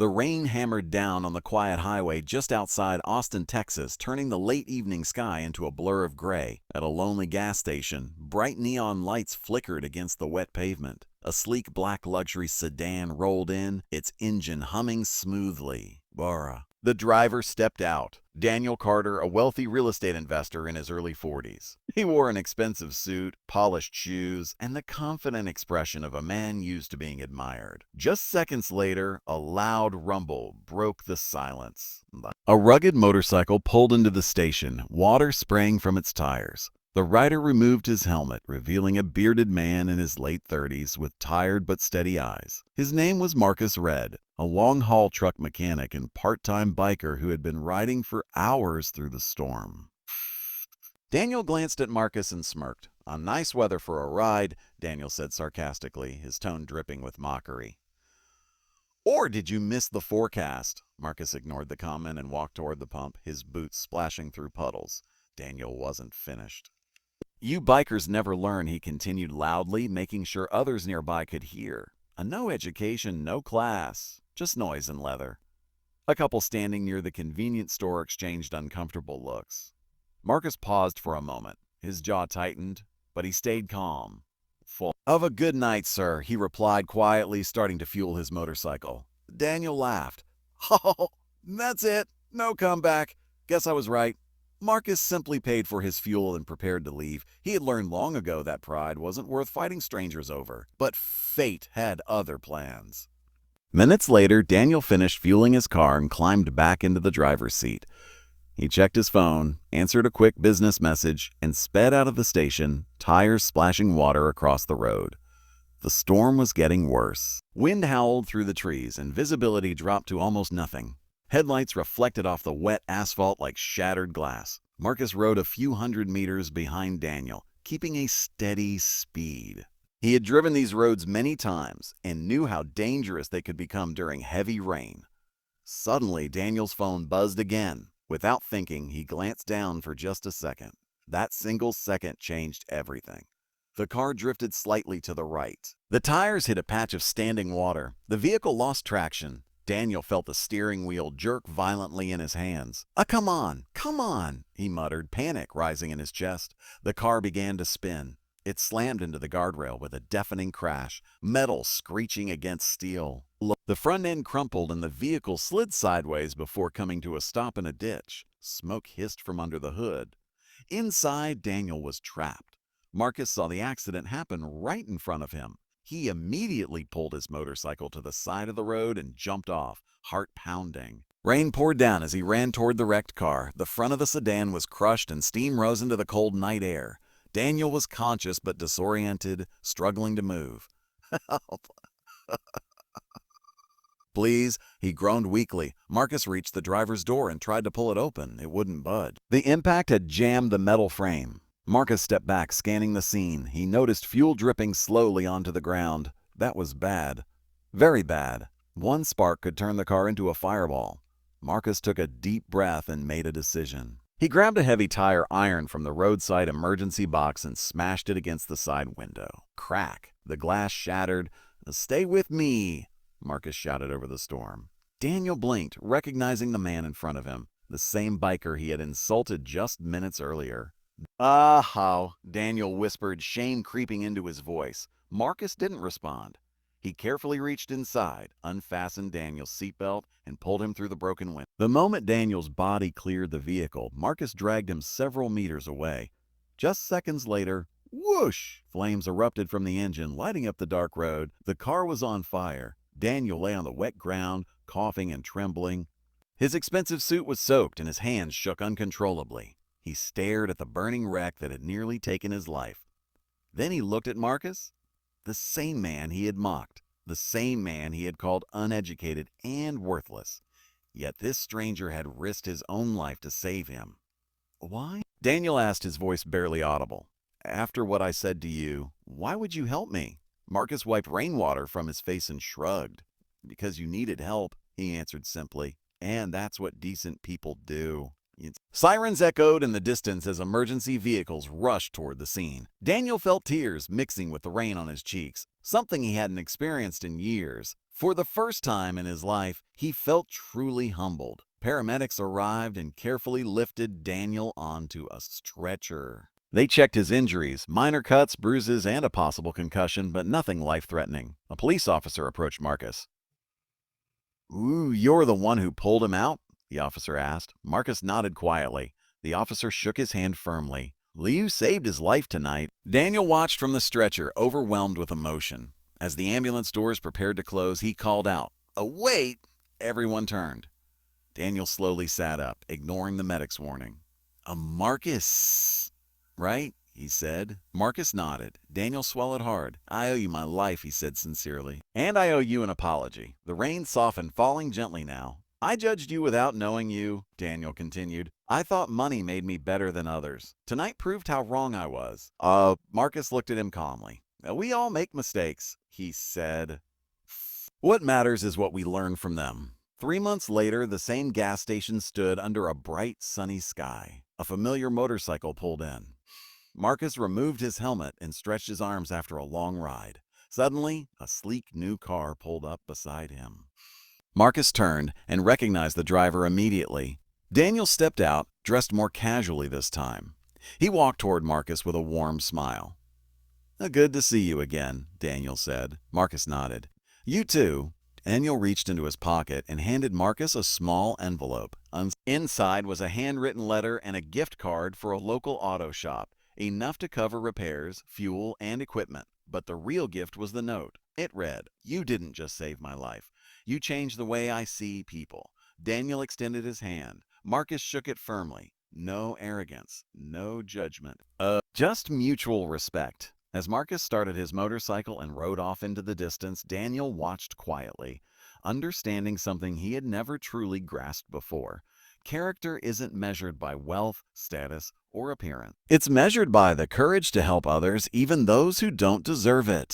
The rain hammered down on the quiet highway just outside Austin, Texas, turning the late evening sky into a blur of gray. At a lonely gas station, bright neon lights flickered against the wet pavement. A sleek black luxury sedan rolled in, its engine humming smoothly. Bora. The driver stepped out. Daniel Carter, a wealthy real estate investor in his early 40s. He wore an expensive suit, polished shoes, and the confident expression of a man used to being admired. Just seconds later, a loud rumble broke the silence. A rugged motorcycle pulled into the station, water spraying from its tires. The rider removed his helmet, revealing a bearded man in his late 30s with tired but steady eyes. His name was Marcus Red, a long-haul truck mechanic and part-time biker who had been riding for hours through the storm. Daniel glanced at Marcus and smirked. "On nice weather for a ride," Daniel said sarcastically, his tone dripping with mockery. "Or did you miss the forecast?" Marcus ignored the comment and walked toward the pump, his boots splashing through puddles. Daniel wasn't finished. "You bikers never learn," he continued loudly, making sure others nearby could hear. "A no education, no class, just noise and leather." A couple standing near the convenience store exchanged uncomfortable looks. Marcus paused for a moment. His jaw tightened, but he stayed calm. "Full of a good night, sir," he replied quietly, starting to fuel his motorcycle. Daniel laughed. "Oh, that's it. No comeback. Guess I was right." Marcus simply paid for his fuel and prepared to leave. He had learned long ago that pride wasn't worth fighting strangers over. But fate had other plans. Minutes later, Daniel finished fueling his car and climbed back into the driver's seat. He checked his phone, answered a quick business message, and sped out of the station, tires splashing water across the road. The storm was getting worse. Wind howled through the trees, and visibility dropped to almost nothing. Headlights reflected off the wet asphalt like shattered glass. Marcus rode a few hundred meters behind Daniel, keeping a steady speed. He had driven these roads many times and knew how dangerous they could become during heavy rain. Suddenly, Daniel's phone buzzed again. Without thinking, he glanced down for just a second. That single second changed everything. The car drifted slightly to the right. The tires hit a patch of standing water. The vehicle lost traction. Daniel felt the steering wheel jerk violently in his hands. Come on," he muttered, panic rising in his chest. The car began to spin. It slammed into the guardrail with a deafening crash, metal screeching against steel. The front end crumpled and the vehicle slid sideways before coming to a stop in a ditch. Smoke hissed from under the hood. Inside, Daniel was trapped. Marcus saw the accident happen right in front of him. He immediately pulled his motorcycle to the side of the road and jumped off, heart pounding. Rain poured down as he ran toward the wrecked car. The front of the sedan was crushed and steam rose into the cold night air. Daniel was conscious but disoriented, struggling to move. "Help. Please," he groaned weakly. Marcus reached the driver's door and tried to pull it open. It wouldn't budge. The impact had jammed the metal frame. Marcus stepped back, scanning the scene. He noticed fuel dripping slowly onto the ground. That was bad. Very bad. One spark could turn the car into a fireball. Marcus took a deep breath and made a decision. He grabbed a heavy tire iron from the roadside emergency box and smashed it against the side window. Crack. The glass shattered. "Stay with me," Marcus shouted over the storm. Daniel blinked, recognizing the man in front of him, the same biker he had insulted just minutes earlier. "Ah, how," Daniel whispered, shame creeping into his voice. Marcus didn't respond. He carefully reached inside, unfastened Daniel's seatbelt, and pulled him through the broken window. The moment Daniel's body cleared the vehicle, Marcus dragged him several meters away. Just seconds later, whoosh! Flames erupted from the engine, lighting up the dark road. The car was on fire. Daniel lay on the wet ground, coughing and trembling. His expensive suit was soaked, and his hands shook uncontrollably. He stared at the burning wreck that had nearly taken his life. Then he looked at Marcus. The same man he had mocked, the same man he had called uneducated and worthless. Yet this stranger had risked his own life to save him. "Why?" Daniel asked, his voice barely audible. "After what I said to you, why would you help me?" Marcus wiped rainwater from his face and shrugged. "Because you needed help," he answered simply. "And that's what decent people do." Sirens echoed in the distance as emergency vehicles rushed toward the scene. Daniel felt tears mixing with the rain on his cheeks. something he hadn't experienced in years. For the first time in his life, he felt truly humbled. Paramedics arrived and carefully lifted Daniel onto a stretcher. They checked his injuries, minor cuts, bruises, and a possible concussion, but nothing life-threatening. A police officer approached Marcus. "Ooh, you're the one who pulled him out?" the officer asked. Marcus nodded quietly. The officer shook his hand firmly. "You saved his life tonight." Daniel watched from the stretcher, overwhelmed with emotion. As the ambulance doors prepared to close, he called out, "Oh, wait!" Everyone turned. Daniel slowly sat up, ignoring the medic's warning. Marcus, right?" he said. Marcus nodded. Daniel swallowed hard. "I owe you my life," he said sincerely. "And I owe you an apology." The rain softened, falling gently now. "I judged you without knowing you," Daniel continued. "I thought money made me better than others. Tonight proved how wrong I was." Marcus looked at him calmly. "We all make mistakes," he said. "What matters is what we learn from them." 3 months later, the same gas station stood under a bright, sunny sky. A familiar motorcycle pulled in. Marcus removed his helmet and stretched his arms after a long ride. Suddenly, a sleek new car pulled up beside him. Marcus turned and recognized the driver immediately. Daniel stepped out, dressed more casually this time. He walked toward Marcus with a warm smile. "Good to see you again," Daniel said. Marcus nodded. "You too." Daniel reached into his pocket and handed Marcus a small envelope. Inside was a handwritten letter and a gift card for a local auto shop, enough to cover repairs, fuel, and equipment. But the real gift was the note. It read, "You didn't just save my life. You changed the way I see people." Daniel extended his hand. Marcus shook it firmly. No arrogance, no judgment. Just mutual respect. As Marcus started his motorcycle and rode off into the distance, Daniel watched quietly, understanding something he had never truly grasped before. Character isn't measured by wealth, status, or appearance. It's measured by the courage to help others, even those who don't deserve it.